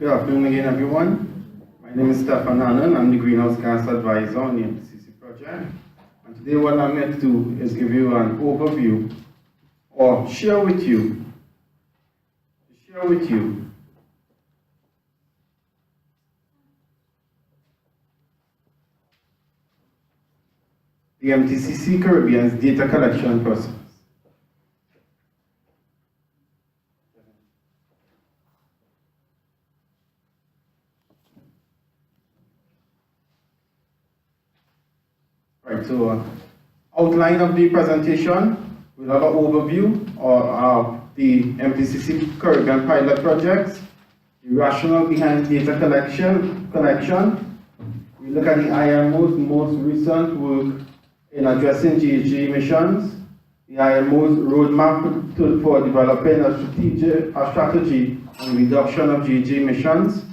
Good afternoon again, everyone. My name is Stephan Nanan. I'm the Greenhouse Gas Advisor on the MTCC project. And today what I'm going to do is give you an overview or share with you the MTCC Caribbean's data collection process. Right, so outline of the presentation, we'll have an overview of the MTCC Caribbean pilot projects, the rationale behind data collection. We look at the IMO's most recent work in addressing GHG emissions, the IMO's roadmap for developing a strategy on reduction of GHG emissions,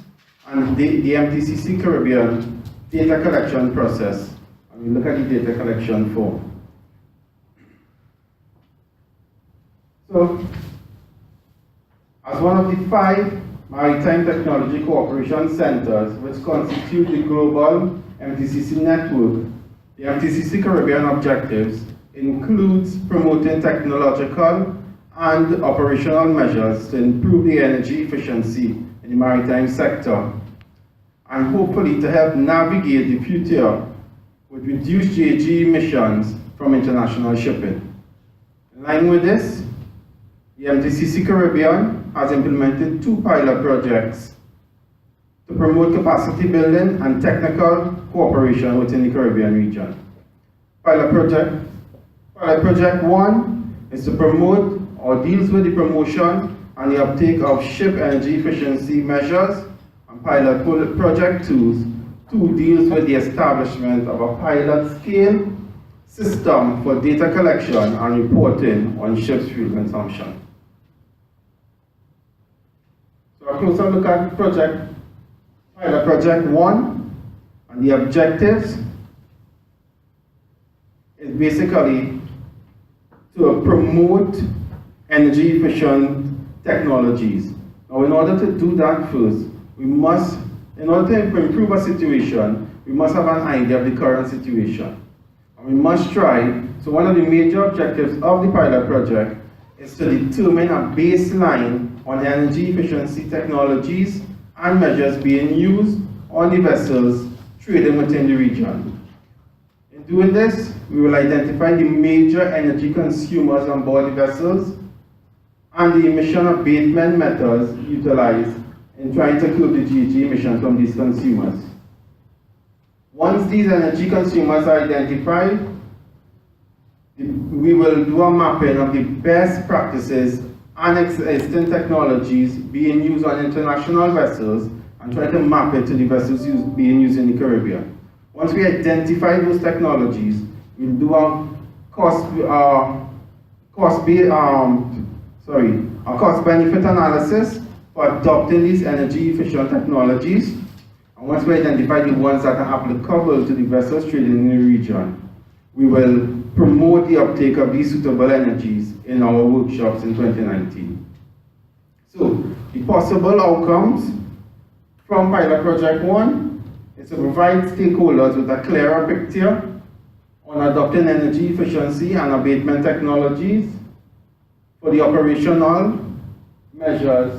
and the MTCC Caribbean data collection process. We look at the data collection form. So, as one of the 5 maritime technology cooperation centers which constitute the global MTCC network, the MTCC Caribbean objectives includes promoting technological and operational measures to improve the energy efficiency in the maritime sector, and hopefully to help navigate the future with reduced GHG emissions from international shipping. In line with this, the MTCC Caribbean has implemented 2 pilot projects to promote capacity building and technical cooperation within the Caribbean region. Pilot project 1 is to promote or deals with the promotion and the uptake of ship energy efficiency measures, and pilot project 2 deals with the establishment of a pilot-scale system for data collection and reporting on ships' fuel consumption. So a closer look at pilot project 1, and the objectives is basically to promote energy efficient technologies. Now, in order to do that first, in order to improve a situation, we must have an idea of the current situation. And we must try, so one of the major objectives of the pilot project is to determine a baseline on energy efficiency technologies and measures being used on the vessels trading within the region. In doing this, we will identify the major energy consumers on board the vessels and the emission abatement methods utilized in trying to curb the GHG emissions from these consumers. Once these energy consumers are identified, we will do a mapping of the best practices and existing technologies being used on international vessels and try to map it to the vessels being used in the Caribbean. Once we identify those technologies, we'll do a cost-benefit analysis for adopting these energy efficient technologies, and once we identify the ones that are applicable to the vessels trading in the region, we will promote the uptake of these suitable energies in our workshops in 2019. So, the possible outcomes from pilot project 1 is to provide stakeholders with a clearer picture on adopting energy efficiency and abatement technologies for the operational measures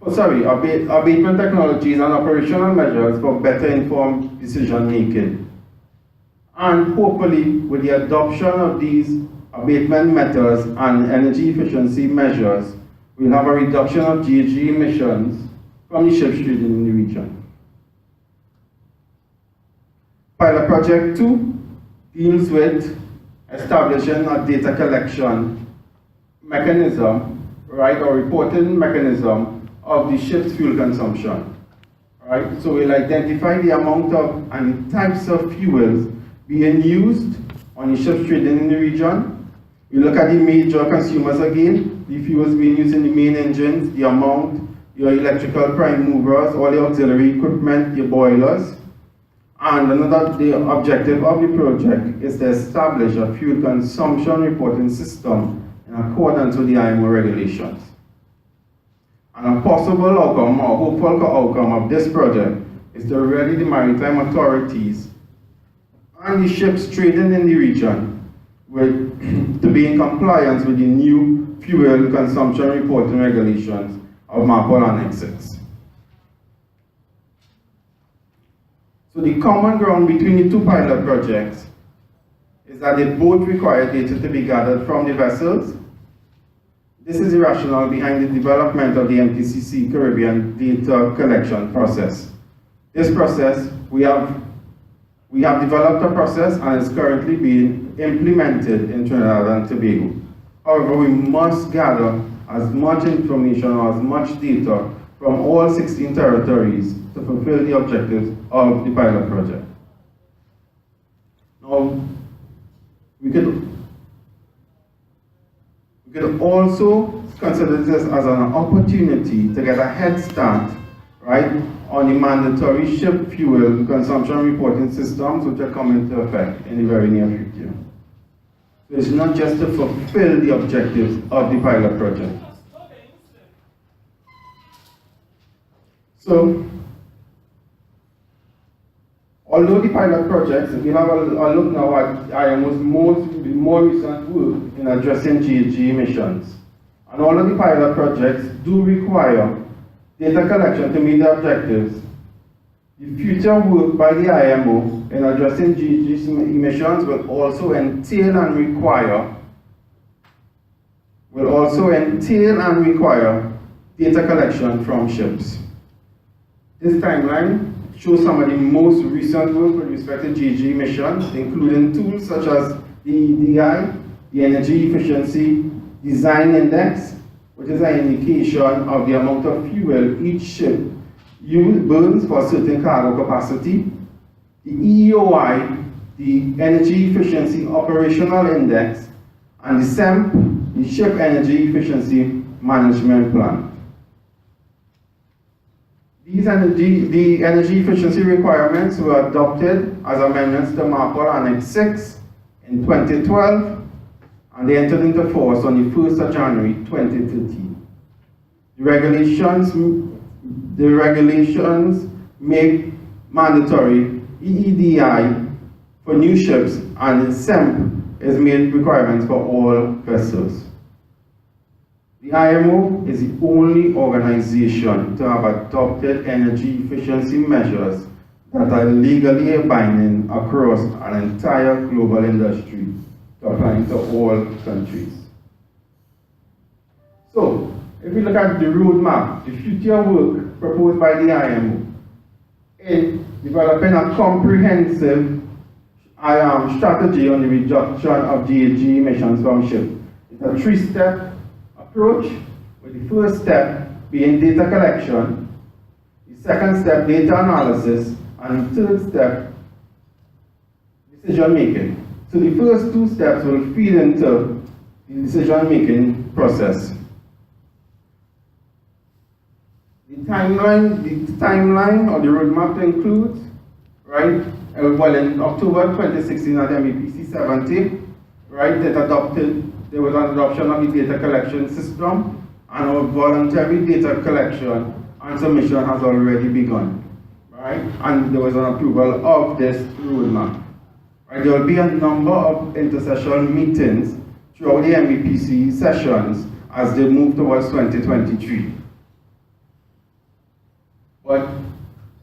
abatement technologies and operational measures for better informed decision making. And hopefully, with the adoption of these abatement methods and energy efficiency measures, we'll have a reduction of GHG emissions from the ships trading in the region. Pilot project 2 deals with establishing a data collection mechanism, or reporting mechanism of the ship's fuel consumption. Right? So we'll identify the amount of and the types of fuels being used on the ships trading in the region. We look at the major consumers again, the fuels being used in the main engines, the amount, your electrical prime movers, all the auxiliary equipment, your boilers. And the objective of the project is to establish a fuel consumption reporting system in accordance with the IMO regulations. And a possible outcome or hopeful outcome of this project is to ready the maritime authorities and the ships trading in the region to be in compliance with the new fuel consumption reporting regulations of MAPOL Annex 6. So the common ground between the two pilot projects is that they both require data to be gathered from the vessels. This is the rationale behind the development of the MTCC Caribbean data collection process. This process, we have developed a process and it's currently being implemented in Trinidad and Tobago. However, we must gather as much information or as much data from all 16 territories to fulfill the objectives of the pilot project. Now, we could also consider this as an opportunity to get a head start, right, on the mandatory ship fuel consumption reporting systems which are coming into effect in the very near future. So it's not just to fulfill the objectives of the pilot project. So, although the pilot projects, we have a look now at IMO's more recent work in addressing GHG emissions. And all of the pilot projects do require data collection to meet the objectives. The future work by the IMO in addressing GHG emissions will also entail and require data collection from ships. This timeline shows some of the most recent work with respect to GHG emissions, including tools such as the EEDI, the Energy Efficiency Design Index, which is an indication of the amount of fuel each ship burns for a certain cargo capacity, the EEOI, the Energy Efficiency Operational Index, and the SEMP, the Ship Energy Efficiency Management Plan. The energy efficiency requirements were adopted as amendments to MAPOL Annex 6 in 2012, and they entered into force on the 1st of January 2013. The regulations make mandatory EEDI for new ships, and the SEMP is made requirements for all vessels. The IMO is the only organization to have adopted energy efficiency measures that are legally binding across an entire global industry, applying to all countries. So, if we look at the roadmap, the future work proposed by the IMO in developing a comprehensive strategy on the reduction of GHG emissions from ships. It's a three-step approach, with the first step being data collection, the second step data analysis, and the third step decision making. So the first two steps will feed into the decision making process. The timeline or the roadmap includes, right, well, in October 2016 at MEPC 70, right, there was an adoption of the data collection system, and our voluntary data collection and submission has already begun, right? And there was an approval of this roadmap. Right? There will be a number of intersessional meetings throughout the MEPC sessions as they move towards 2023. But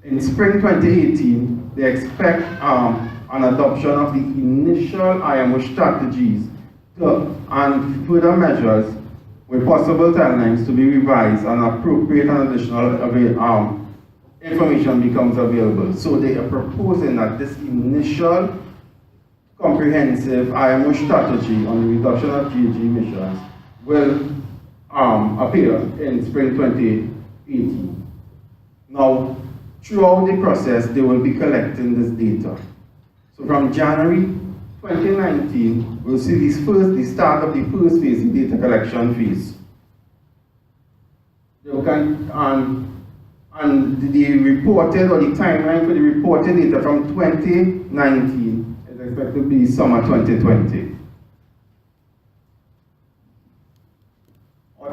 in spring 2018, they expect an adoption of the initial IMO strategies and further measures with possible timelines to be revised and appropriate and additional information becomes available. So they are proposing that this initial comprehensive IMO strategy on the reduction of GHG emissions will appear in spring 2018. Now, throughout the process, they will be collecting this data. So from January 2019, we'll see the start of the first phase, the data collection phase. And the reported, or the timeline for the reported data from 2019 is expected to be summer 2020.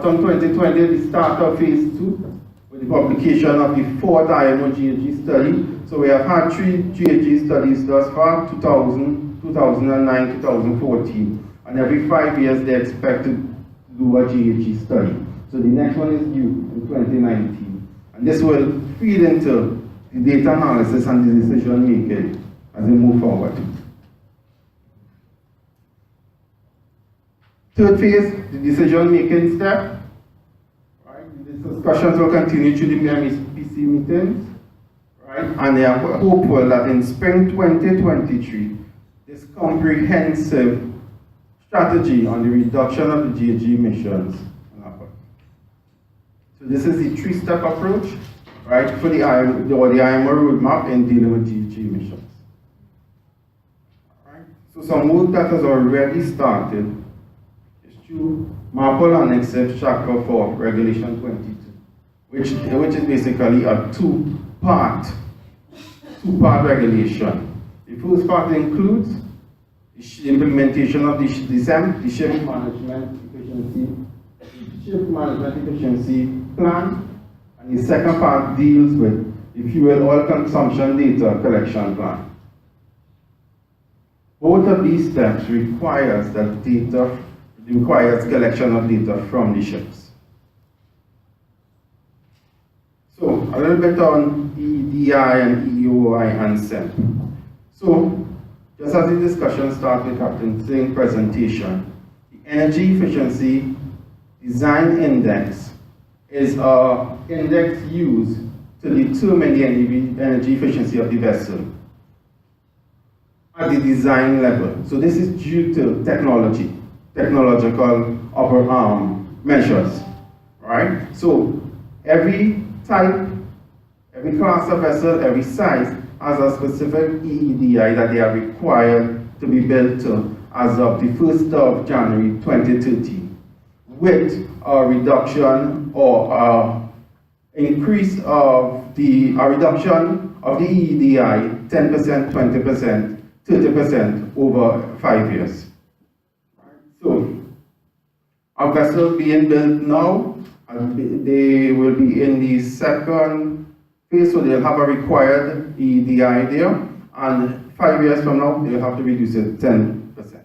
autumn 2020, the start of phase 2, with the publication of the 4th IMO GHG study. So we have had 3 GHG studies thus far, 2000, 2009, 2014. And every 5 years they expect to do a GHG study. So the next one is due in 2019. And this will feed into the data analysis and the decision making as we move forward. Third phase, the decision making step. Right? These discussions will continue through the MTCC meetings. Right? And they are hopeful that in spring 2023, this comprehensive strategy on the reduction of the GHG emissions will happen. So this is the 3-step approach, right, for the IMO roadmap in dealing with GHG emissions. Right? So some work that has already started is through MAPL and Except Tracker for Regulation 22, which is basically a two-part regulation. The first part includes the implementation of the shift management efficiency plan, and the second part deals with the fuel oil consumption data collection plan. Both of these steps requires collection of data from the ships. So a little bit on EEDI and EEOI and SEM. So just as the discussion started with Captain Singh's presentation, the Energy Efficiency Design Index is an index used to determine the energy efficiency of the vessel at the design level. So this is due to technological measures, right? So every type, every class of vessel, every size has a specific EEDI that they are required to be built to as of the 1st of January 2030, with a reduction or increase of the reduction of the EEDI 10%, 20%, 30% over 5 years. So, our vessels being built now, they will be in the second phase, so they'll have a required EEDI there, and 5 years from now, they'll have to reduce it 10%.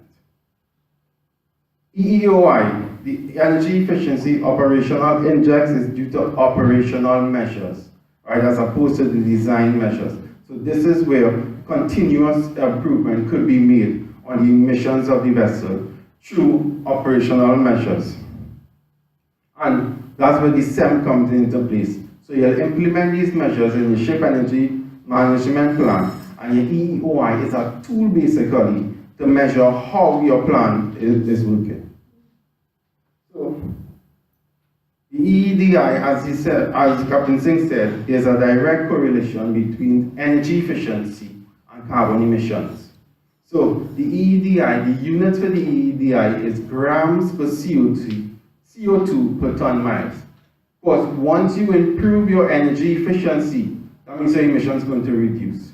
EEOI, the Energy Efficiency Operational Index, is due to operational measures, right, as opposed to the design measures. So this is where continuous improvement could be made on the emissions of the vessel through operational measures. And that's where the SEM comes into place. So you'll implement these measures in your ship energy management plan, and your EEOI is a tool basically to measure how your plan is working. So the EEDI, as he said, as Captain Singh said, there's a direct correlation between energy efficiency and carbon emissions. So the EEDI, the unit for the EEDI is grams per CO2 per ton miles. Of course, once you improve your energy efficiency, that means your emissions are going to reduce.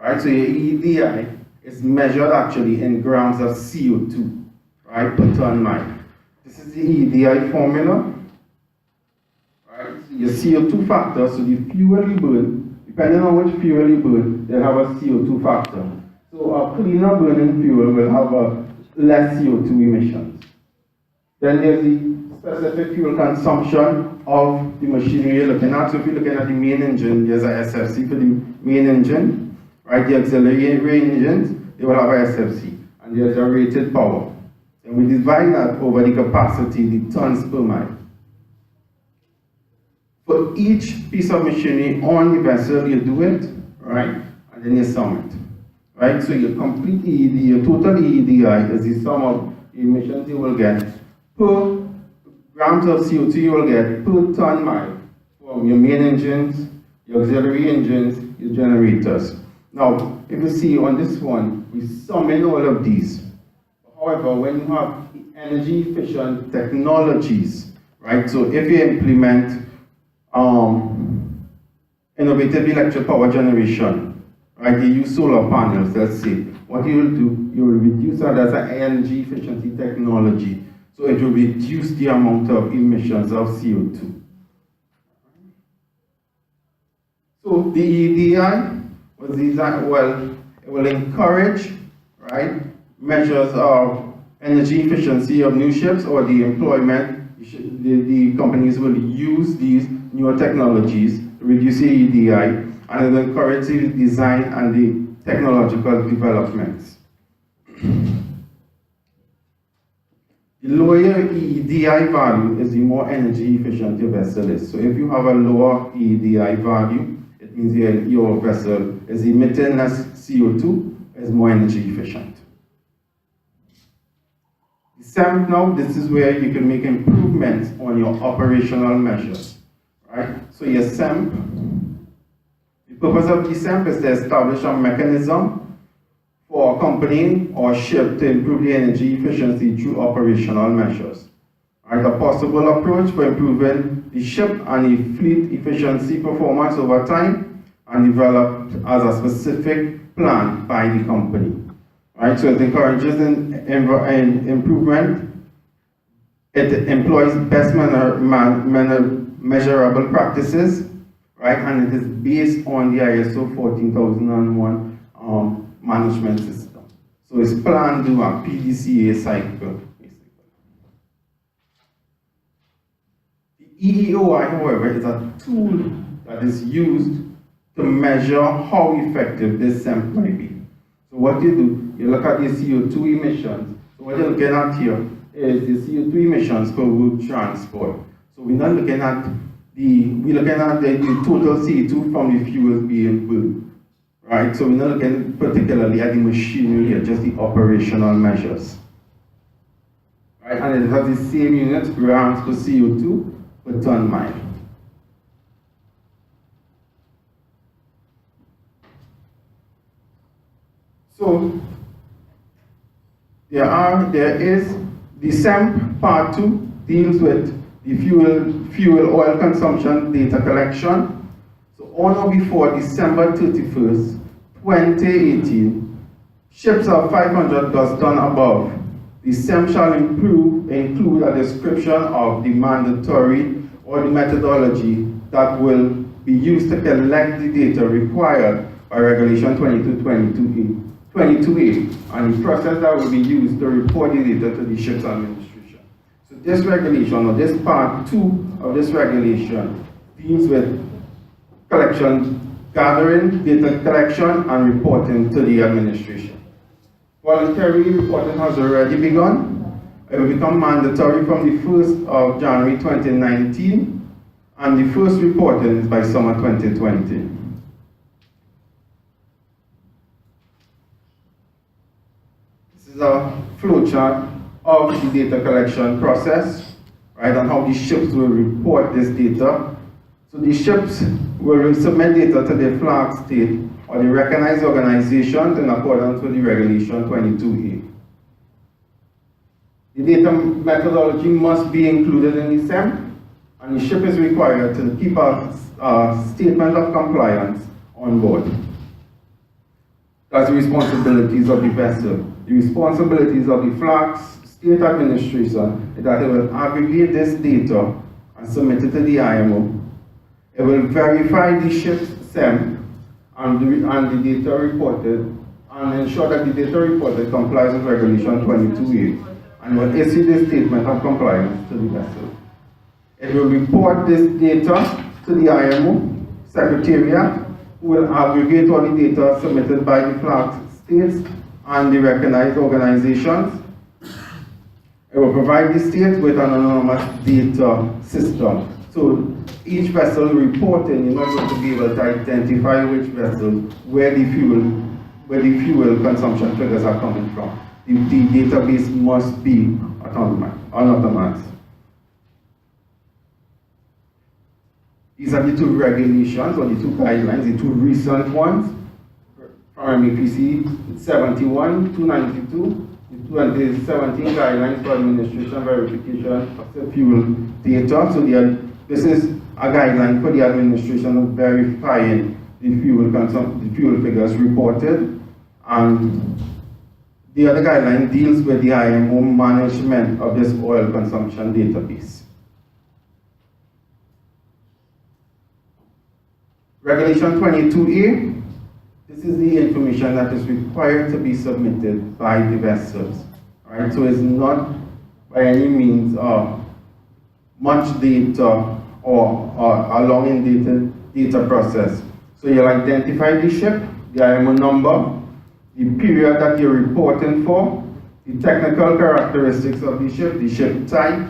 Right? So your EEDI is measured actually in grams of CO2, right, per ton mile. This is the EEDI formula. Right? So your CO2 factor, so the fuel you burn, depending on which fuel you burn, they'll have a CO2 factor. So a cleaner burning fuel will have a less CO2 emissions. Then there's the specific fuel consumption of the machinery you're looking at. So if you're looking at the main engine, there's a SFC for the main engine, right? The auxiliary engines, they will have a SFC, and there's a rated power. And we divide that over the capacity, the tons per mile. For each piece of machinery on the vessel, you do it, right? And then you sum it, right? So your complete EED, your total EEDI is the sum of the emissions you will get per grams of CO2 you will get per ton mile from your main engines, your auxiliary engines, your generators. Now, if you see on this one, we sum in all of these. However, when you have energy efficient technologies, right? So if you implement innovative electric power generation, right? You use solar panels, let's say. What you will do, you will reduce that as an energy efficiency technology. So it will reduce the amount of emissions of CO2. So the EEDI was designed, well, it will encourage, right, measures of energy efficiency of new ships or the employment. The companies will use these newer technologies to reduce the EEDI, and it will encourage the design and the technological developments. The lower your EEDI value is the more energy efficient your vessel is. So if you have a lower EEDI value, it means your vessel is emitting less CO2, is more energy efficient. The SEMP now, this is where you can make improvements on your operational measures, right? So your SEMP, the purpose of the SEMP is to establish a mechanism for a company or ship to improve the energy efficiency through operational measures. Right, a possible approach for improving the ship and the fleet efficiency performance over time and developed as a specific plan by the company. Right, so it encourages improvement. It employs best measurable practices, right, and it is based on the ISO 14001 management system. So it's planned to a PDCA cycle, basically. The EEOI, however, is a tool that is used to measure how effective this SEMP might be. So what you do, you look at the CO2 emissions. So what you're looking at here is the CO2 emissions per road transport. So we're not looking at we're looking at the total CO2 from the fuels being burned. Right, so we're not looking particularly at the machinery here, just the operational measures. Right, and it has the same units, grams per CO2 per ton mile. So there is the SEMP Part 2 deals with the fuel oil consumption data collection. On or before December 31st, 2018, ships of 500 gus ton above, the SEMP shall include a description of the mandatory or the methodology that will be used to collect the data required by Regulation 22A, and the process that will be used to report the data to the Ships Administration. So this regulation, or this Part 2 of this regulation, deals with collection, gathering, data collection, and reporting to the administration. Voluntary reporting has already begun. It will become mandatory from the 1st of January 2019, and the first reporting is by summer 2020. This is a flowchart of the data collection process, right, and how the ships will report this data. So the ships will submit data to the flag state or the recognized organizations in accordance with the Regulation 22A. The data methodology must be included in the SEMP, and the ship is required to keep a statement of compliance on board. That's the responsibilities of the vessel. The responsibilities of the flag state administration is that it will aggregate this data and submit it to the IMO. It will verify the ship's SEMP and the data reported, and ensure that the data reported complies with Regulation 22A, and will issue this statement of compliance to the vessel. It will report this data to the IMO Secretariat, who will aggregate all the data submitted by the flag states and the recognized organizations. It will provide the state with an anonymous data system. So each vessel reporting, you're not going to be able to identify which vessel, where the fuel consumption figures are coming from. The database must be autonomous. These are the two regulations, or the two guidelines, the two recent ones from MTCC 71, 292, the 2017 guidelines for administration verification of the fuel data. So this is a guideline for the administration of verifying the fuel figures reported, and the other guideline deals with the IMO management of this oil consumption database. Regulation 22A, this is the information that is required to be submitted by the vessels. Right? So it's not by any means much data or a long data process. So you'll identify the ship, the IMO number, the period that you're reporting for, the technical characteristics of the ship type,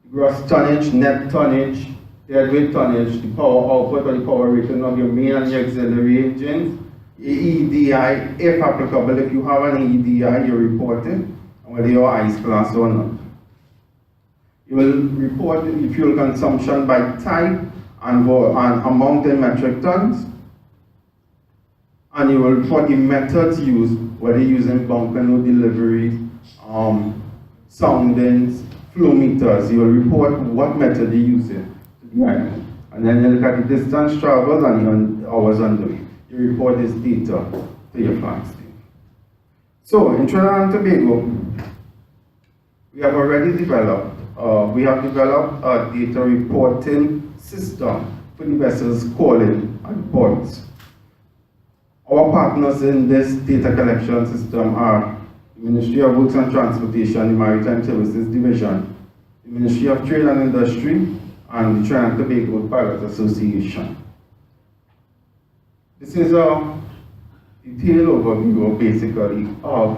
gross tonnage, net tonnage, deadweight tonnage, the power output or the power rating of your main and your auxiliary engines, your EDI, if applicable. If you have an EDI, you report it, and whether you're ice class or not. You will report the fuel consumption by type and amount in metric tons, and you will report the methods used, whether using bunker node deliveries, soundings, flow meters. You will report what method you're using. And then you look at the distance traveled and the hours on the way. You report this data to your flag state. So in Trinidad and Tobago, we have already developed a data reporting system for the vessels calling at ports. Our partners in this data collection system are the Ministry of Works and Transportation, the Maritime Services Division, the Ministry of Trade and Industry, and the Trinidad and Tobago Pilot Association. This is a detailed overview, basically, of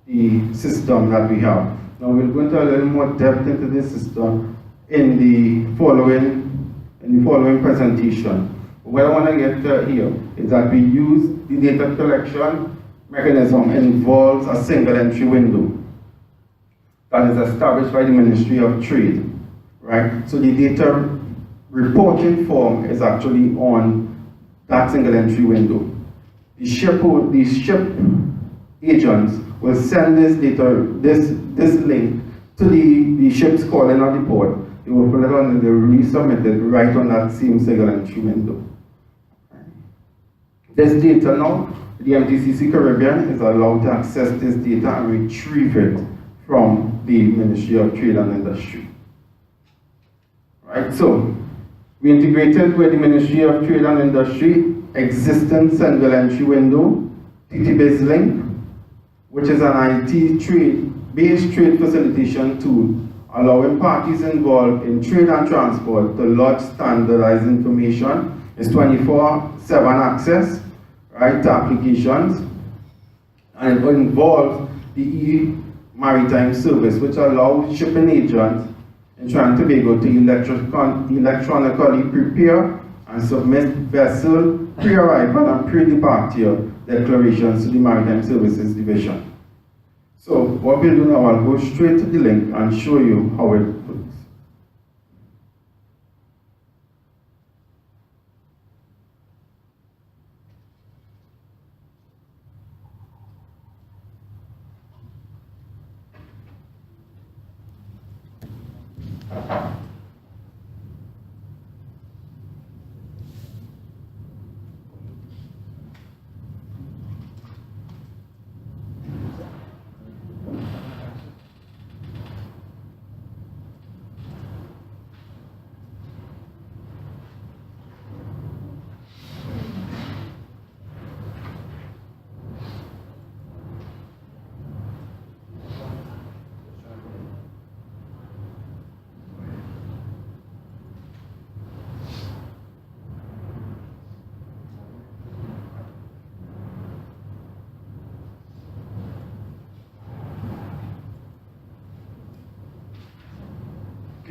the system that we have. Now we'll go into a little more depth into this system in the following presentation. But what I want to get here is that we use the data collection mechanism involves a single entry window that is established by the Ministry of Trade. Right? So the data reporting form is actually on that single entry window. The ship agents will send this data, this link to the ship's calling at the port. They will put it on and they will resubmit it right on that same single entry window. This data now, the MTCC Caribbean is allowed to access this data and retrieve it from the Ministry of Trade and Industry. Right, so we integrated with the Ministry of Trade and Industry existing single entry window, TTBiz Link, which is an IT-based trade facilitation tool, allowing parties involved in trade and transport to lodge standardized information. It's 24/7 access, right, to applications, and it involves the e-maritime service, which allows shipping agents in Trinidad and Tobago to electronically prepare and submit vessel pre-arrival and pre-departure declarations to the Maritime Services Division. So what we'll do now, I'll go straight to the link and show you how it works.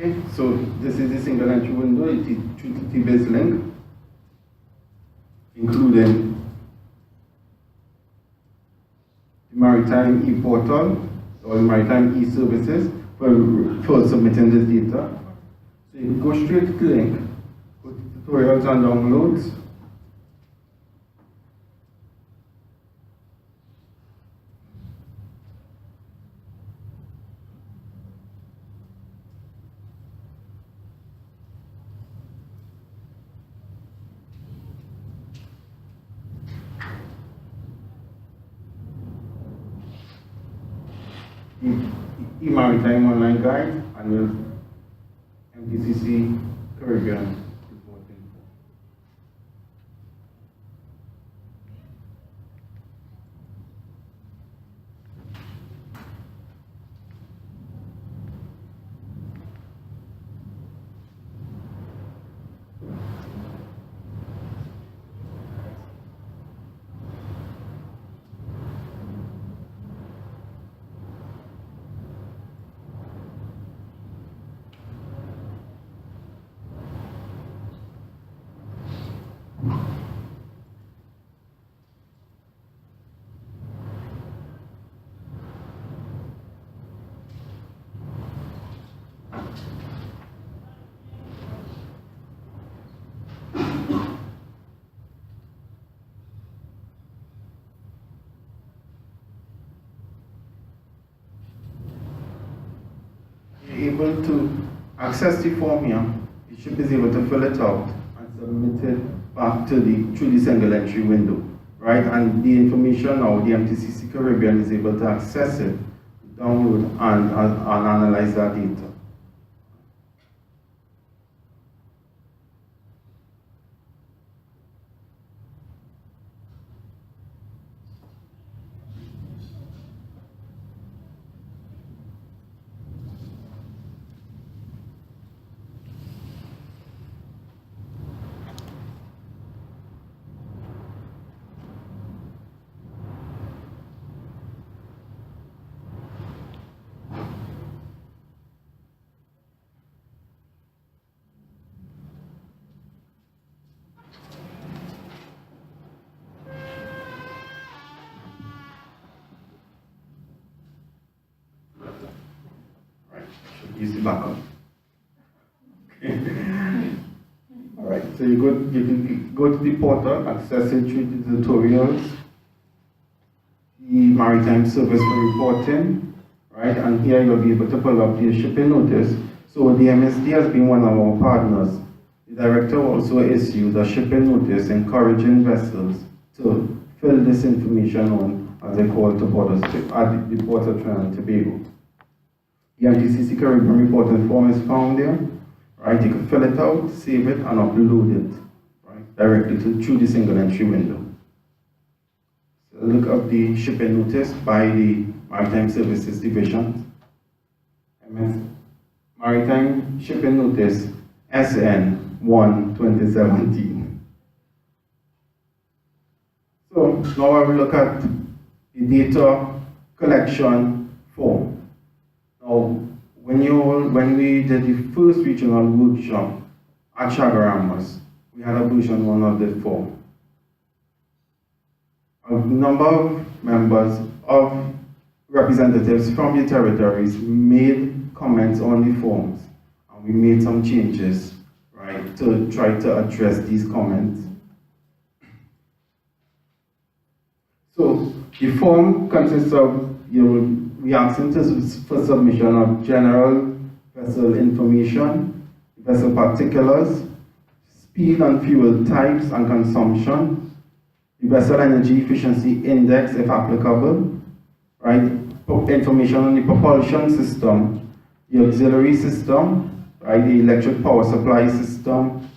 Okay, so this is the single entry window, it is TTBiz Link, including the Maritime e-portal or the Maritime e-services for submitting this data. So you go straight to the link, go to tutorials and downloads. E-Maritime Online Guide and the MTCC Caribbean reporting. Able to access the form here, the ship is able to fill it out and submit it back to through the single entry window, right? And the information now, the MTCC Caribbean is able to access it, download and analyze that data. Use the backup. Alright, so you go to the portal, access it through the tutorials, the maritime service for reporting, right? And here you'll be able to pull up the shipping notice. So the MSD has been one of our partners. The director also issued a shipping notice encouraging vessels to fill this information on as a call to border at the port of Trinidad and Tobago. The MTCC Caribbean reporting form is found there, right? You can fill it out, save it, and upload it, right? Directly through the single entry window. So look up the shipping notice by the Maritime Services Division. Maritime Shipping Notice SN 1 2017. So now I will look at the data collection form. Now, when we did the first regional workshop at Chagaramas, we had a version 1 of the form. A number of members of representatives from the territories made comments on the forms, and we made some changes, right, to try to address these comments. So the form consists of we asking for submission of general vessel information, vessel particulars, speed and fuel types and consumption, the vessel energy efficiency index if applicable, right? Information on the propulsion system, the auxiliary system, right? The electric power supply system,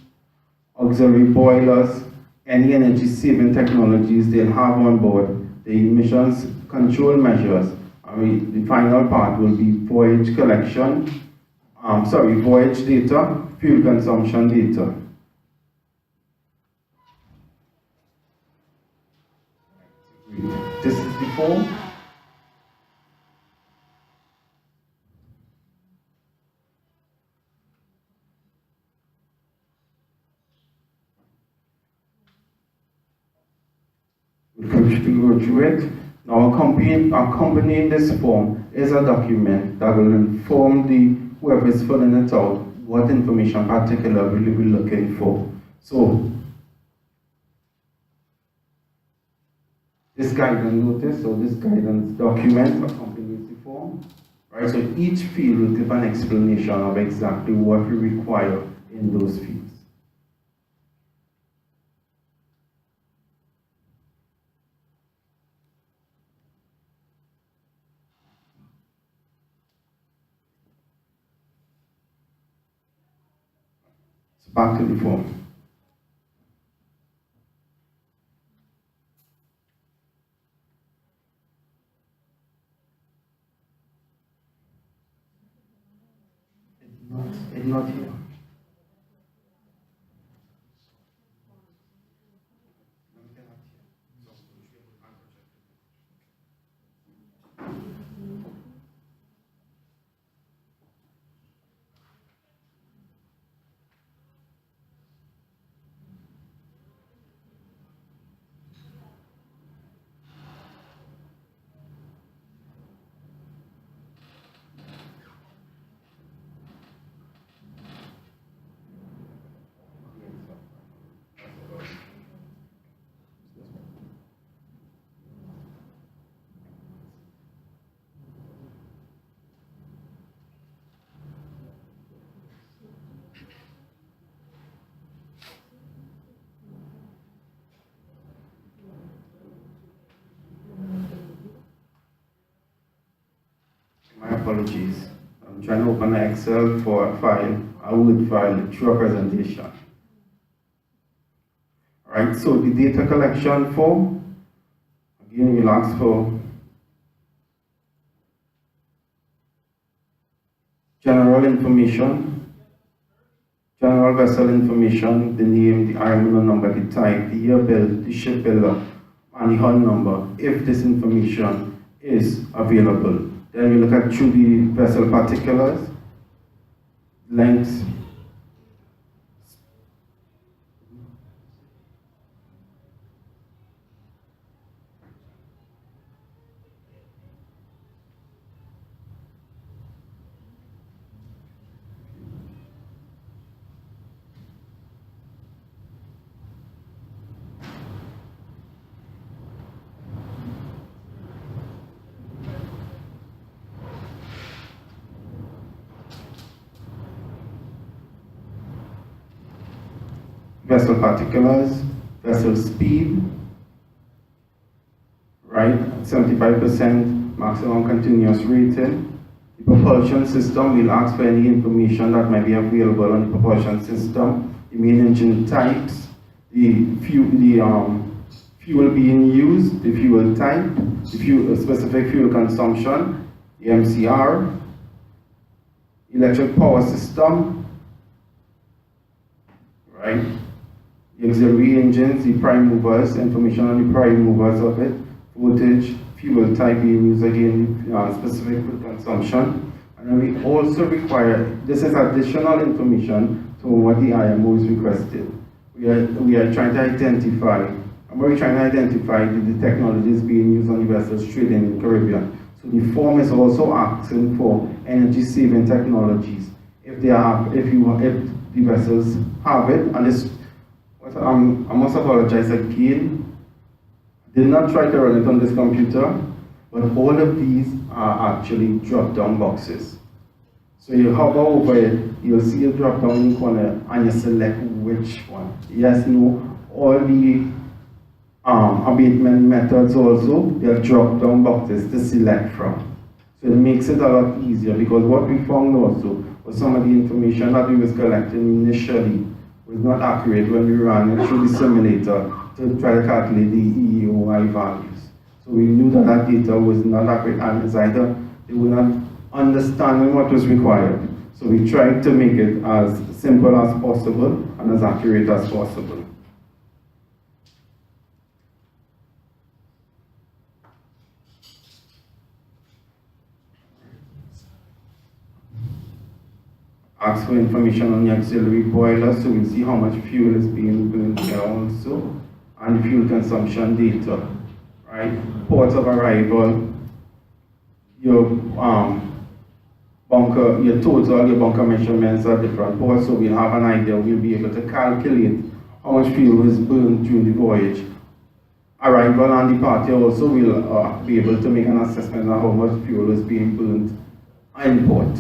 auxiliary boilers, any energy saving technologies they'll have on board, the emissions control measures. The final part will be voyage collection, voyage data, fuel consumption data. This is the form. We'll go through it. Now, accompanying this form is a document that will inform whoever is filling it out what information particularly we'll be looking for. So, this guidance notice or this guidance document accompanies the form, right? So each field will give an explanation of exactly what we require in those fields. So back to the form. It's not here. My apologies. I'm trying to open an Excel for a file, a Word file, through a presentation. Alright, so the data collection form, again we'll ask for general information, general vessel information, the name, the IMO number, the type, the year build, the ship builder, and the hull number, if this information is available. Then we look at through the vessel particulars, length, vessel particulars, vessel speed, right, 75% maximum continuous rating. The propulsion system, we'll ask for any information that might be available on the propulsion system, the main engine types, the fuel being used, the fuel type, the specific fuel consumption, the MCR, electric power system, right? The auxiliary engines, the prime movers, information on the prime movers of it, voltage, fuel type we use again, specific fuel consumption. And then we also require, this is additional information to what the IMO is requested. We are trying to identify, and we're trying to identify the technologies being used on the vessels trading in the Caribbean. So the form is also asking for energy saving technologies. If the vessels have it, and this, I must apologize again. I did not try to run it on this computer, but all of these are actually drop-down boxes. So you hover over it, you'll see a drop-down in the corner, and you select which one. Yes, no, all the abatement methods also, they are drop-down boxes to select from. So it makes it a lot easier, because what we found also was some of the information that we was collecting initially was not accurate when we ran it through the simulator to try to calculate the EEOI values. So we knew that that data was not accurate, and it's either they were not understanding what was required. So we tried to make it as simple as possible and as accurate as possible. Ask for information on the auxiliary boiler, so we'll see how much fuel is being burned here also, and the fuel consumption data, right? Ports of arrival, your bunker, your bunker measurements are different ports, so we'll have an idea, we'll be able to calculate how much fuel was burned during the voyage. Arrival and departure also, we'll be able to make an assessment of how much fuel is being burned in port.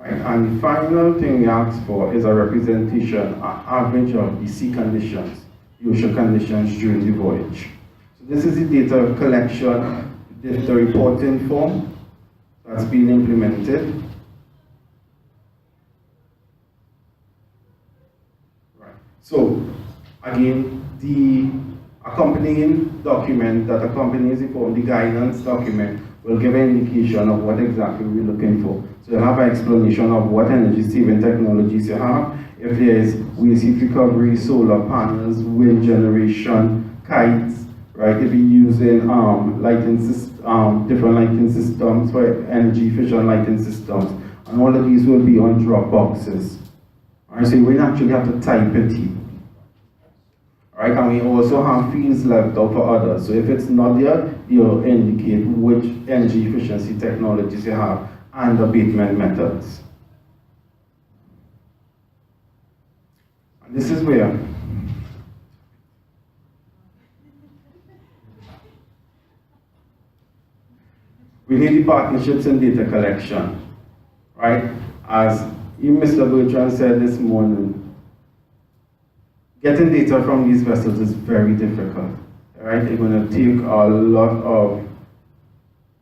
And the final thing we ask for is a representation, an average of the sea conditions, the ocean conditions during the voyage. So this is the data collection, the reporting form. that's being implemented. Right. So, again, the accompanying document that accompanies the form, the guidance document, will give an indication of what exactly we're looking for. So you have an explanation of what energy saving technologies you have, if there is waste heat recovery, solar panels, wind generation, kites, right? If you're using different lighting systems for energy efficient lighting systems, and all of these will be on drop boxes. All right, so you will actually have to type it here. Right, and we also have fields left out for others. So if it's not there, you'll indicate which energy efficiency technologies you have and abatement methods. And this is where we need the partnerships in data collection, right? As Mr. Bertrand said this morning, getting data from these vessels is very difficult, right? It's going to take a lot of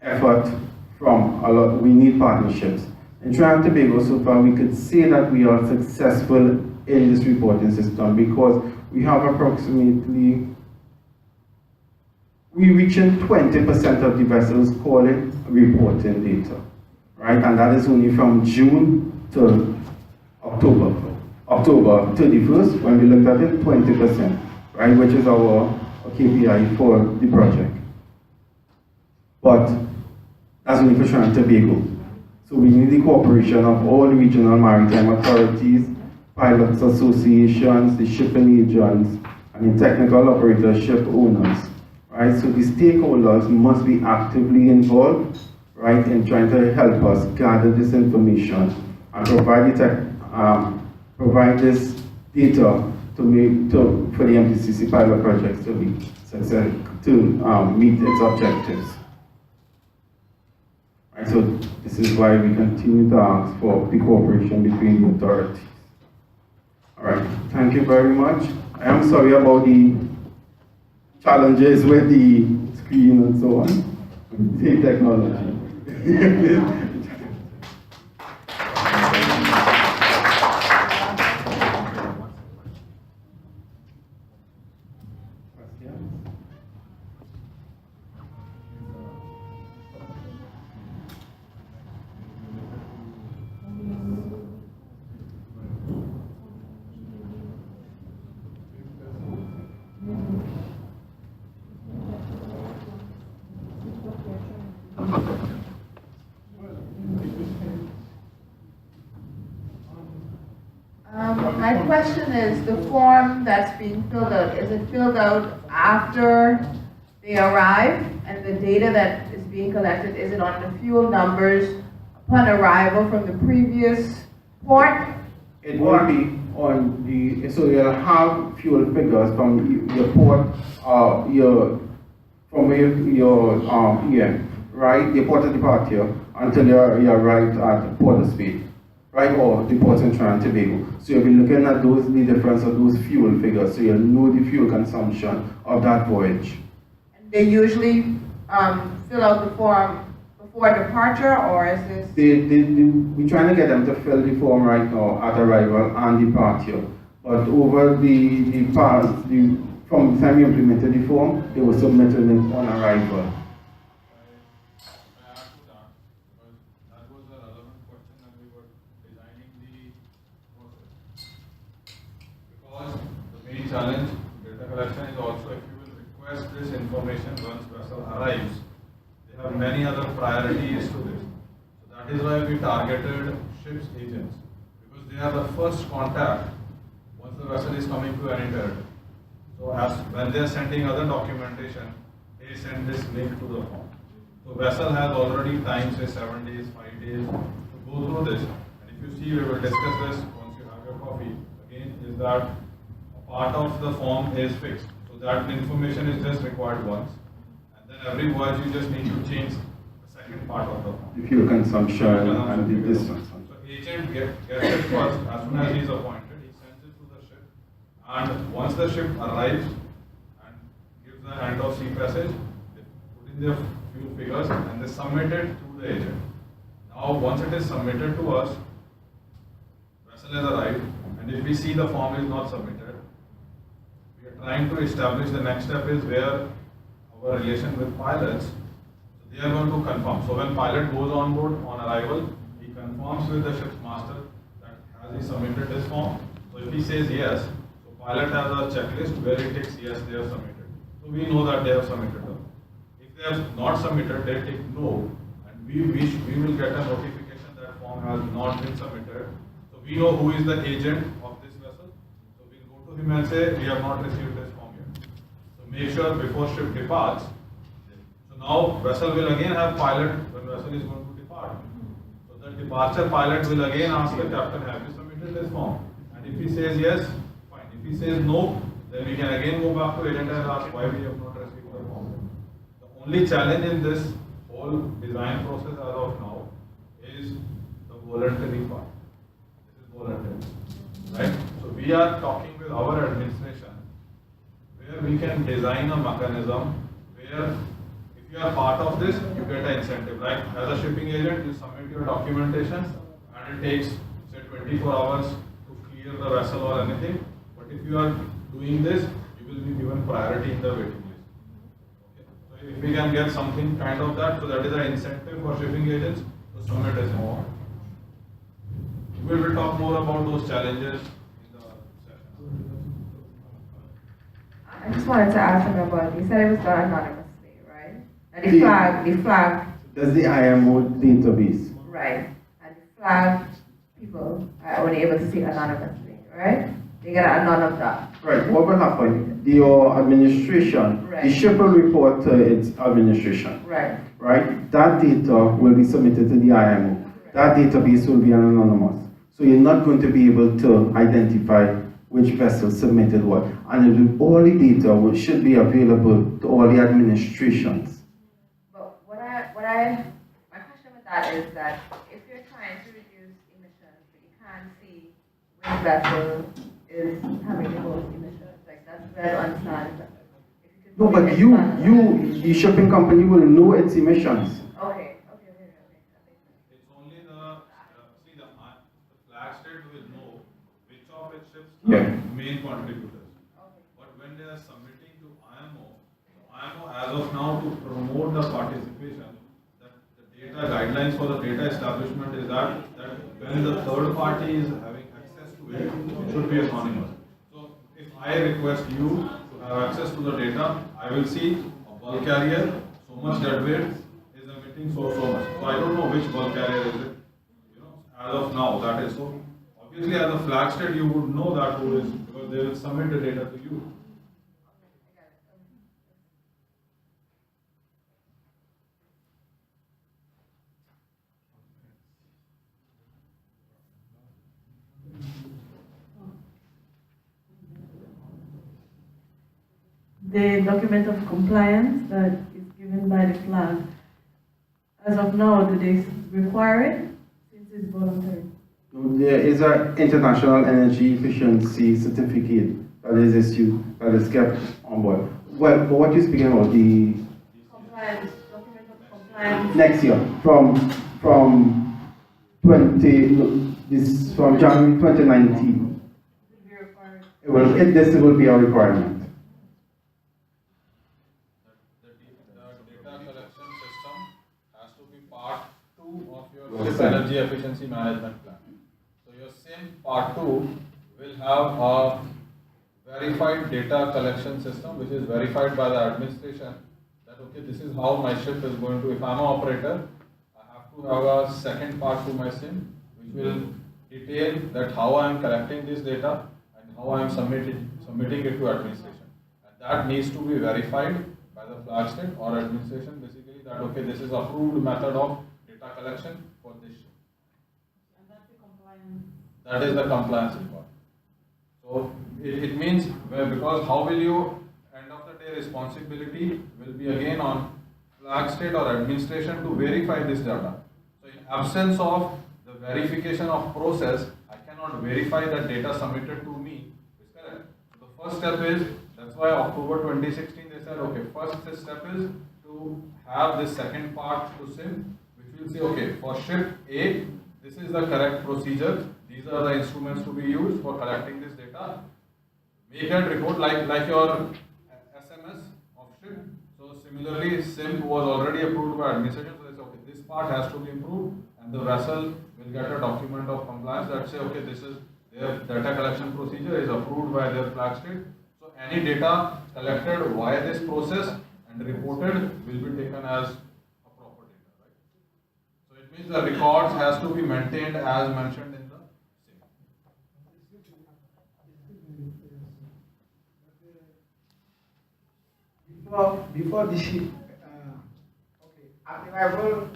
effort from we need partnerships. In Trinidad and Tobago, so far, we could say that we are successful in this reporting system because we have approximately, we're reaching 20% of the vessels calling reporting data, right? And that is only from June to October 31st, when we looked at it, 20%, right, which is our KPI for the project. But that's only for Trinidad and Tobago. So we need the cooperation of all regional maritime authorities, pilots associations, the shipping agents, and the technical operator ship owners, right? So the stakeholders must be actively involved, right, in trying to help us gather this information and provide this data for the MTCC pilot projects to be successful, to meet its objectives. Right, so this is why we continue to ask for the cooperation between the authorities. All right, thank you very much. I am sorry about the challenges with the screen and so on, the technology. My question is, the form that's being filled out, is it filled out after they arrive? And the data that is being collected, is it on the fuel numbers upon arrival from the previous port? It will be on the, so you'll have fuel figures from your port, from where your right, the port of departure until you arrive at Port of Spain, right, or the port in Trinidad and Tobago. So you'll be looking at the difference of those fuel figures, so you'll know the fuel consumption of that voyage. And they usually fill out the form before departure, or is this? We're trying to get them to fill the form right now at arrival and departure. But over the past, from the time you implemented the form, they were submitted it on arrival. Challenge data collection is also, if you will request this information once vessel arrives, they have many other priorities to this. So that is why we targeted ships agents, because they are the first contact once the vessel is coming to any territory. So as when they are sending other documentation, they send this link to the form. So vessel has already time, say 7 days, 5 days to go through this. And if you see, we will discuss this once you have your coffee. Again, is that part of the form is fixed, so that information is just required once, and then every voyage you just need to change the second part of the form. The fuel consumption and the distance. So agent gets it first, as soon as he is appointed, he sends it to the ship, and once the ship arrives and gives the end of sea passage, they put in their fuel figures and they submit it to the agent. Now, once it is submitted to us, vessel has arrived, and if we see the form is not submitted, we are trying to establish the next step is where our relation with pilots, so they are going to confirm. So when pilot goes on board on arrival, he confirms with the ship's master that has he submitted his form. So if he says yes, so pilot has a checklist where he ticks yes, they have submitted. So we know that they have submitted them. If they have not submitted, they tick no, and we will get a notification that form has not been submitted. So we know who is the agent of this vessel. So we'll go to him and say we have not received this form yet. So make sure before ship departs. So now vessel will again have pilot when vessel is going to depart. So the departure pilot will again ask the captain, have you submitted this form? And if he says yes, fine. If he says no, then we can again go back to agent and ask why we have not received the form. The only challenge in this whole design process as of now is the voluntary part. This is voluntary, right? So we are talking with our administration where we can design a mechanism where if you are part of this, you get an incentive. Like as a shipping agent, you submit your documentation and it takes say 24 hours to clear the vessel or anything. But if you are doing this, you will be given priority in the waiting list. Okay. So if we can get something kind of that, so that is an incentive for shipping agents to submit as more. We will talk more about those challenges in the session. I just wanted to ask him about, you said it was done anonymously, right? And the flag, That's the IMO database. right? And the flag people are only able to see anonymously, right? They get a none of that. Right, what will happen? Your administration, Right. the ship will report to its administration. Right. Right? That data will be submitted to the IMO. That database will be anonymous. So you're not going to be able to identify which vessel submitted what. And all the data should be available to all the administrations. But my question with that is that if you're trying to reduce emissions, but you can't see which vessel is having the most emissions, like that's where I understand. If you could No, put but it you, in the shipping company will know its emissions. Okay. It's only the flag state will know which of its ships Yeah. are main contributors. But when they are submitting to IMO, as of now to promote the participation, that the data guidelines for the data establishment is that when the third party is having access to it, it should be anonymous. So if I request you to have access to the data, I will see a bulk carrier, so much deadweight is emitting so much. So I don't know which bulk carrier is it. As of now, that is so. Obviously, as a flag state, you would know that who is, because they will submit the data to you. The document of compliance that is given by the flag, as of now, do they require it since it's voluntary? There is an international energy efficiency certificate that is issued, that is kept on board. Well, but what you're speaking about, the Compliance, document of compliance. next year, from January 2019, Will be required. this will be a requirement. The data collection system has to be part 2 of your Yes, ship sir. energy efficiency management plan. So your SIM part 2 will have a verified data collection system which is verified by the administration that okay, this is how my ship is going to, if I'm an operator, I have to have a second part to my SIM which will detail that how I am collecting this data and how I am submitting it to administration. And that needs to be verified by the flag state or administration basically that okay, this is approved method of data collection for this ship. And that's the compliance. That is the compliance report. So it means because how will you end of the day responsibility will be again on flag state or administration to verify this data. So in absence of the verification of process, I cannot verify that data submitted to me is correct. So the first step is, that's why October 2016 they said okay, first step is to have this second part to SIM which will say, okay, for ship A, this is the correct procedure. These are the instruments to be used for collecting this data. Make that report like your SMS of ship. So similarly, SIM was already approved by administration. So they say, okay, this part has to be improved, and the vessel will get a document of compliance that say, okay, this is their data collection procedure is approved by their flag state. So any data collected via this process and reported will be taken as a proper data, right? So it means the records has to be maintained as mentioned in the SIM. Before the ship, okay, at the arrival,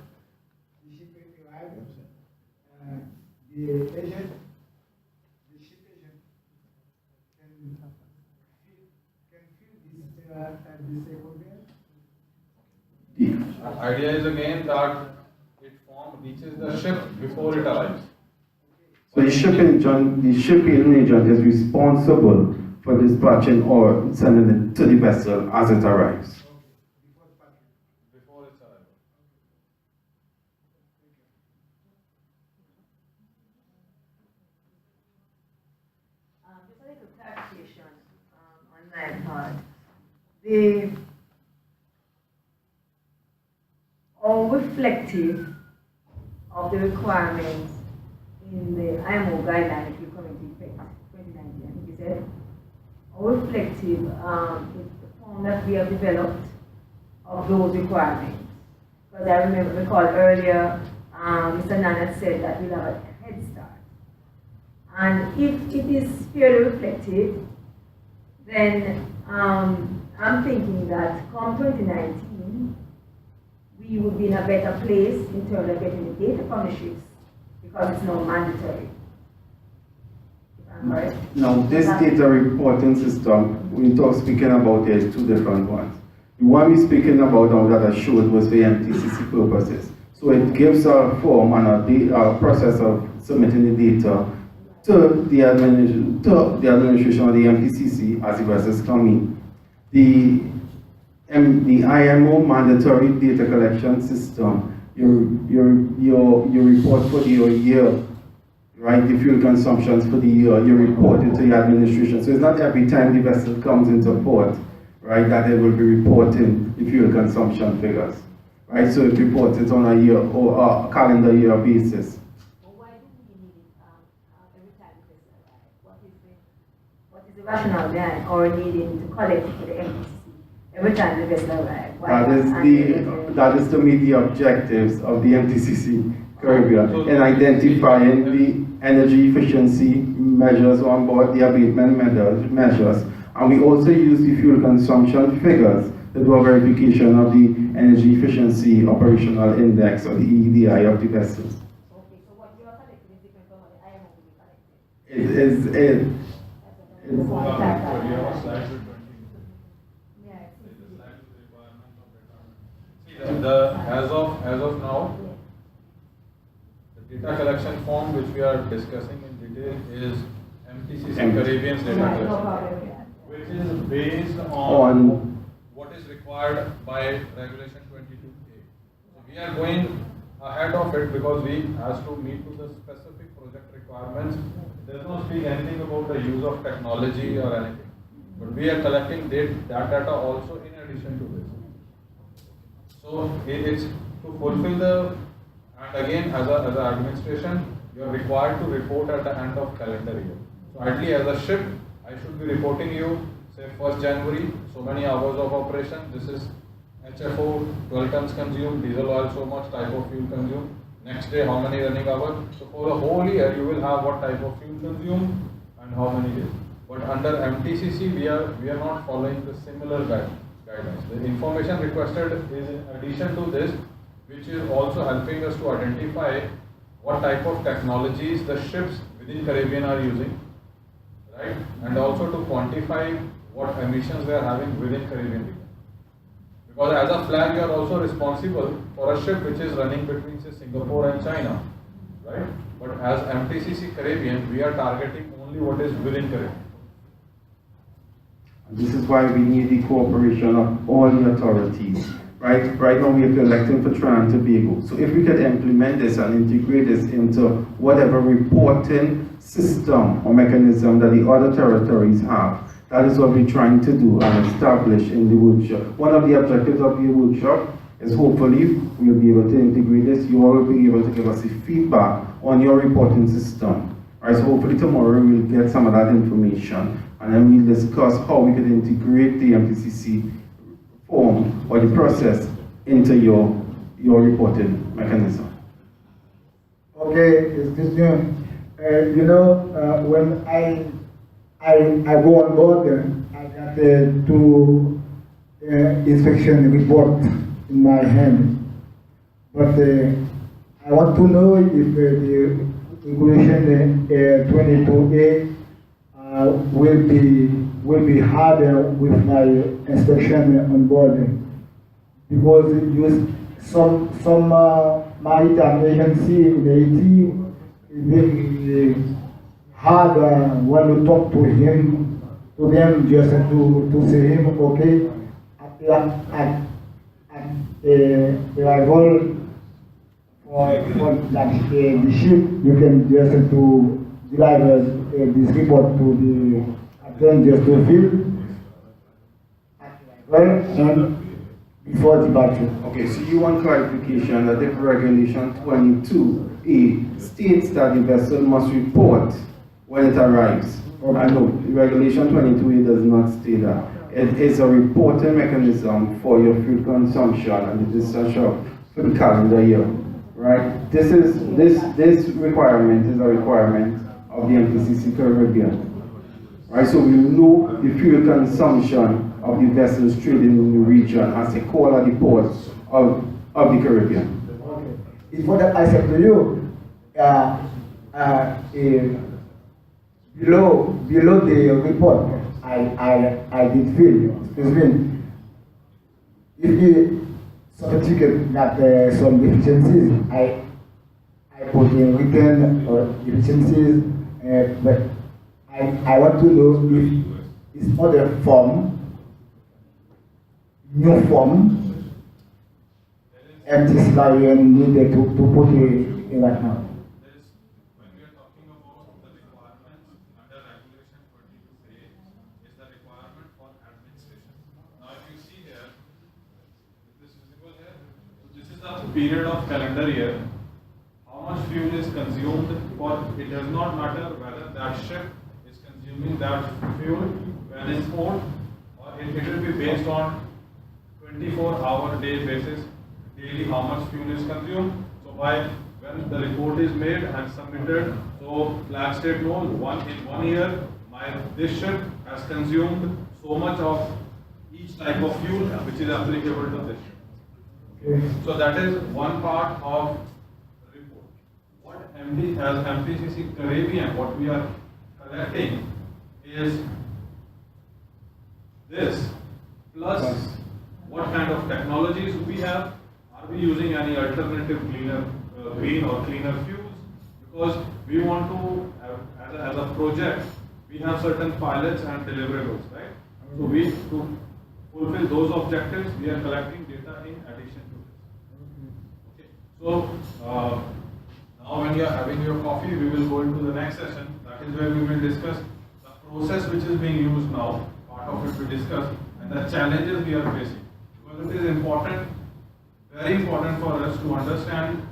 the ship arrived, the agent, the ship agent can fill this conveyance. The idea is again that reaches the ship before it arrives. So the shipping agent is responsible for dispatching or sending it to the vessel as it arrives. Before its arrival. Just a little clarification on my part. The all reflective of the requirements in the IMO guideline that will come into effect 2019, I think you said. All reflective is the form that we have developed of those requirements. Because I recall earlier, Mr. Nanan said that we'll have a head start. And if it is fairly reflective, then I'm thinking that come 2019, we would be in a better place in terms of getting the data from the ships because it's now mandatory. If I'm correct? Now, this data reporting system, speaking about it, two different ones. The one we're speaking about now that I showed was for MTCC purposes. So it gives a form and a process of submitting the data to the administration of the MTCC as the vessels come in. The IMO mandatory data collection system, you report for your year, right? The fuel consumptions for the year, you report it to the administration. So it's not every time the vessel comes into port, right, that they will be reporting the fuel consumption figures, right? So it reports it on a year or a calendar year basis. Well, why do we need it every time this arrives? What is the rationale behind or needing to collect it for the MTCC every time the vessel arrives? That is to meet the objectives of the MTCC Caribbean in identifying the energy efficiency measures on board, the abatement measures, and we also use the fuel consumption figures to do a verification of the energy efficiency operational index or the EEDI of the vessels. Okay, so what you are collecting is different from what the IMO will be collecting. It is. So you have a slide with 20. Yeah. The slide with the requirements of data. See, as of now, the data collection form which we are discussing in detail is MTCC Caribbean's data Right, no collection, problem. which is based on what is required by regulation 22A. So we are going ahead of it because we has to meet to the specific project requirements. It does not speak anything about the use of technology or anything, but we are collecting that data also in addition to this. So it's to fulfill the, and again as an administration, you are required to report at the end of calendar year. So ideally as a ship, I should be reporting you, say 1st January, so many hours of operation, this is HFO, 12 tons consumed, diesel oil so much, type of fuel consumed, next day how many running hours. So for the whole year you will have what type of fuel consumed and how many days. But under MTCC we are not following the similar guidelines. The information requested is in addition to this, which is also helping us to identify what type of technologies the ships within Caribbean are using, right? And also to quantify what emissions they are having within Caribbean region. Because as a flag, you are also responsible for a ship which is running between say Singapore and China, right? But as MTCC Caribbean, we are targeting only what is within Caribbean. This is why we need the cooperation of all the authorities Right now we are collecting for Trinidad and Tobago. So if we could implement this and integrate this into whatever reporting system or mechanism that the other territories have, that is what we're trying to do and establish in the workshop. One of the objectives of the workshop is hopefully we'll be able to integrate this. You all will be able to give us the feedback on your reporting system. Right, so hopefully tomorrow we'll get some of that information and then we'll discuss how we could integrate the MTCC form or the process into your reporting mechanism. Okay, excuse me. When I go on board, I got two inspection report in my hand. But I want to know if the regulation 22A will be harder with my inspection on board, because some maritime agency in Haiti is very hard when you talk to them just to say him okay at arrival for like the ship, you can just to deliver this report to the captain just to fill at arrival and before departure. Okay, so you want clarification that if regulation 22A states that the vessel must report when it arrives. Okay. I know regulation 22A does not state that. It is a reporting mechanism for your fuel consumption and the discharge for the calendar year, right? This requirement is a requirement of the MTCC Caribbean, right? So we know the fuel consumption of the vessels trading in the region as they call at the ports of the Caribbean. Okay. It's what I said to you. Below the report, I did fill. Excuse me. If the certificate got some deficiencies, I put in written deficiencies, but I want to know if it's other form, new form, MTCC Caribbean needed to put it in right now. When we are talking about the requirements under regulation 22A, is the requirement for administration. Now if you see here, is this visible here? So this is the period of calendar year. How much fuel is consumed for, it does not matter whether that ship is consuming that fuel when in port, or it will be based on 24-hour day basis, daily how much fuel is consumed. So by when the report is made and submitted, so flag state knows in 1 year, this ship has consumed so much of each type of fuel which is applicable to this ship. Okay. So that is one part of the report. What as MTCC Caribbean, what we are collecting is this plus what kind of technologies we have. Are we using any alternative cleaner, green or cleaner fuels? Because we want to, as a project, we have certain pilots and deliverables, right? So to fulfill those objectives, we are collecting data in addition to this. Okay. So now when you are having your coffee, we will go into the next session. That is where we will discuss the process which is being used now. Part of it we discuss and the challenges we are facing. Because it is important, very important for us to understand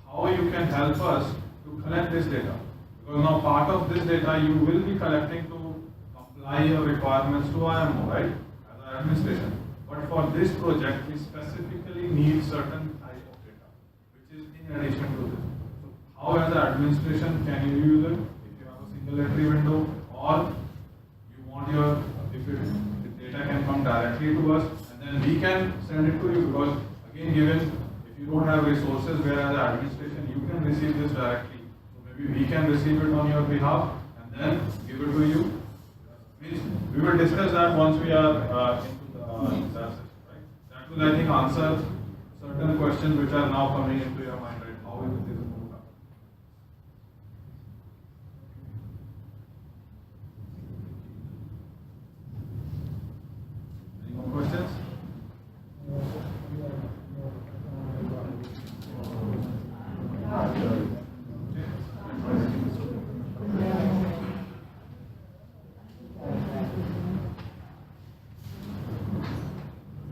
how you can help us to collect this data. Because now part of this data you will be collecting to apply your requirements to IMO, right? As an administration. But for this project, we specifically need certain type of data, which is in addition to this. So how as an administration can you use it? If you have a single entry window, or you want your, if the data can come directly to us, and then we can send it to you, because again, given if you don't have resources where as an administration you can receive this directly, so maybe we can receive it on your behalf and then give it to you. Means we will discuss that once we are into the session, right? That will, I think, answer certain questions which are now coming into your mind, right? How is this going to happen? Any more questions?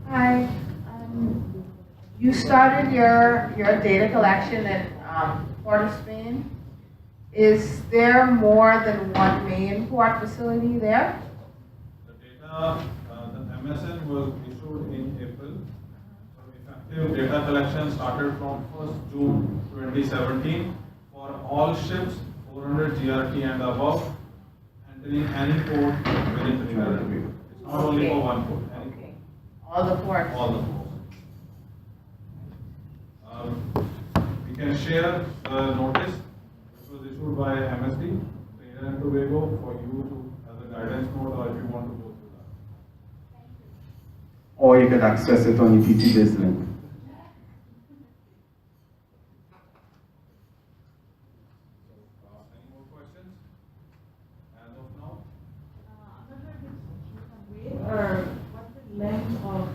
Hi. You started your data collection at Port of Spain. Is there more than one main port facility there? The data, the MSN was issued in April. So effective data collection started from 1st June 2017 for all ships 400 GRT and above entering any port within Trinidad. It's not only for one port. Any port. Okay. All the ports? All the ports. We can share the notice which was issued by MSD, Trinidad and Tobago, for you to as a guidance note, or if you want to go through that. Or you could access it on the PT link. Any more questions as of now? I'm not sure if it's weight or what's the length of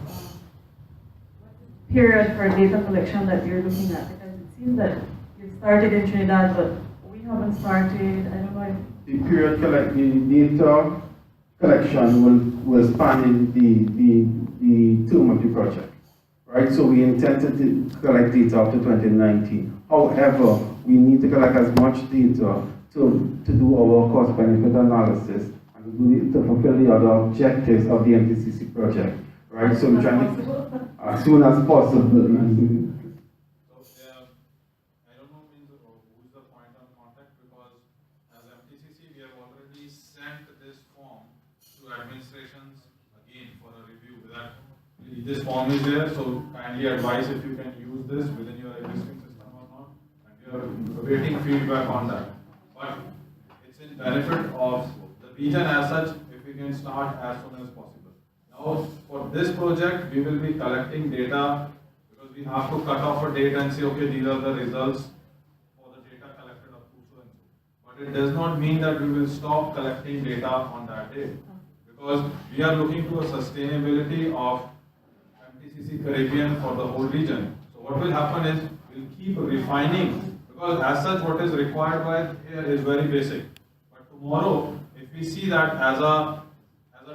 what's the period for data collection that you're looking at? Because it seems that you started in Trinidad, but we haven't started. I don't know if The period the data collection will span the term of the project, right? So we intended to collect data up to 2019. However, we need to collect as much data to do our cost benefit analysis and to fulfill the other objectives of the MTCC project, right? So we're trying to, as soon as possible. So I don't know who's the point of contact, because as MTCC we have already sent this form to administrations again for a review. This form is there, so kindly advise if you can use this within your existing system or not, and we are awaiting feedback on that. But it's in benefit of the region as such if we can start as soon as possible. Now for this project we will be collecting data because we have to cut off a date and say, okay, these are the results for the data collected up to so and so. But it does not mean that we will stop collecting data on that day, because we are looking to a sustainability of MTCC Caribbean for the whole region. So what will happen is we'll keep refining, because as such what is required by here is very basic. But tomorrow, if we see that as a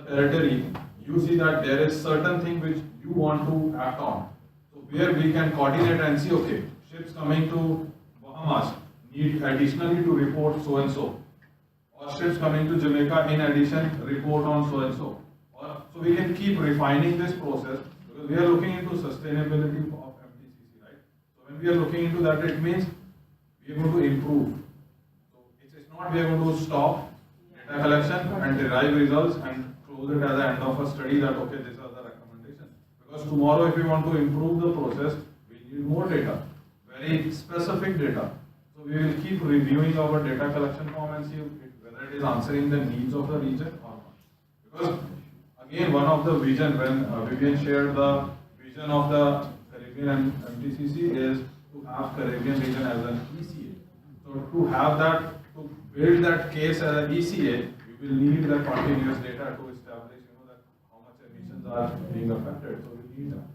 territory, you see that there is certain thing which you want to act on. So where we can coordinate and see, okay, ships coming to Bahamas need additionally to report so and so, or ships coming to Jamaica in addition report on so and so. Or so we can keep refining this process, because we are looking into sustainability of MTCC, right? So when we are looking into that, it means we are going to improve. So it's not we are going to stop data collection and derive results and close it at the end of a study that, okay, these are the recommendations. Because tomorrow if we want to improve the process, we need more data, very specific data. So we will keep reviewing our data collection form and see whether it is answering the needs of the region or not. Because again, one of the vision, when Vivian shared the vision of the Caribbean and MTCC is to have Caribbean region as an ECA. So to have that, to build that case as an ECA, we will need the continuous data to establish, that how much emissions are being affected. So we need that.